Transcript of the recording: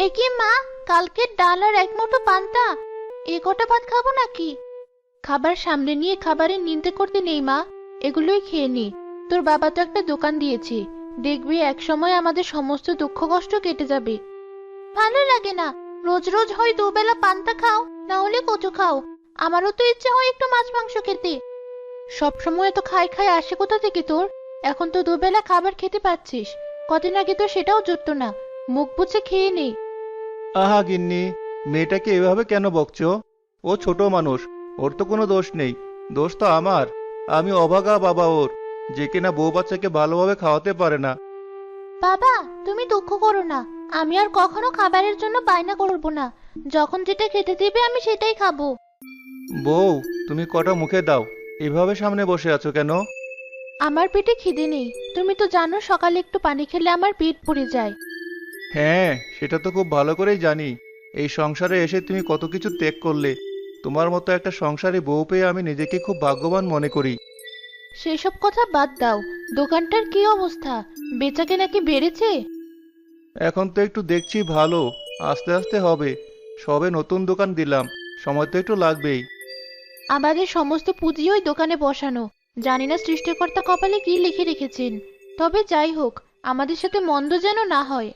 এ কি মা, কালকের ডাল আর এক মুঠো পান্তা, এ কটা ভাত খাবো নাকি? খাবার সামনে নিয়ে খাবারের নিন্দে করতে নেই মা, এগুলোই খেয়ে নি। তোর বাবা তো একটা দোকান দিয়েছে, দেখবি এক সময় আমাদের সমস্ত দুঃখ কষ্ট কেটে যাবে। ভালো লাগে না, রোজ রোজ হয় দুবেলা পান্তা খাও, না হলে কচু খাও। আমারও তো ইচ্ছে হয় একটু মাছ মাংস খেতে। সব সময় তো খাই খাই আসে কোথা থেকে তোর? এখন তো দুবেলা খাবার খেতে পাচ্ছিস, কদিন আগে তো সেটাও জুটতো না। মুখ বুজে খেয়ে নে। আহা গিন্নি, মেয়েটাকে এভাবে কেন বকছো? ও ছোট মানুষ, ওর তো কোনো দোষ নেই। দোষ তো আমার। আমি অভাগা বাবা ওর, যে কিনা বউ বাচ্চাকে ভালোভাবে খাওয়াতে পারে না। বাবা, তুমি দুঃখ করো না, আমি আর কখনো খাবারের জন্য বায়না করবো না। যখন যেটা খেতে দিবে আমি সেটাই খাবো। বউ, তুমি কটা মুখে দাও, এভাবে সামনে বসে আছো কেন? আমার পেটে খিদে নেই, তুমি তো জানো সকালে একটু পানি খেলে আমার পেট ভরে যায়। হ্যাঁ, সেটা তো খুব ভালো করেই জানি। এই সংসারে এসে তুমি কত কিছু ত্যাগ করলে। তোমার মতো একটা সংসারে বউ পেয়ে আমি নিজেকে খুব ভাগ্যবান মনে করি। সেসব কথা বাদ দাও, দোকানটার কি অবস্থা? বেচাকেনা কি বেড়েছে? এখন তো একটু দেখছি ভালো, আস্তে আস্তে হবে। সবে নতুন দোকান দিলাম, সময় তো একটু লাগবেই। আমাদের সমস্ত পুঁজি ওই দোকানে বসানো, জানি না সৃষ্টিকর্তা কপালে কি লিখে রেখেছেন। তবে যাই হোক, আমাদের সাথে মন্দ যেন না হয়।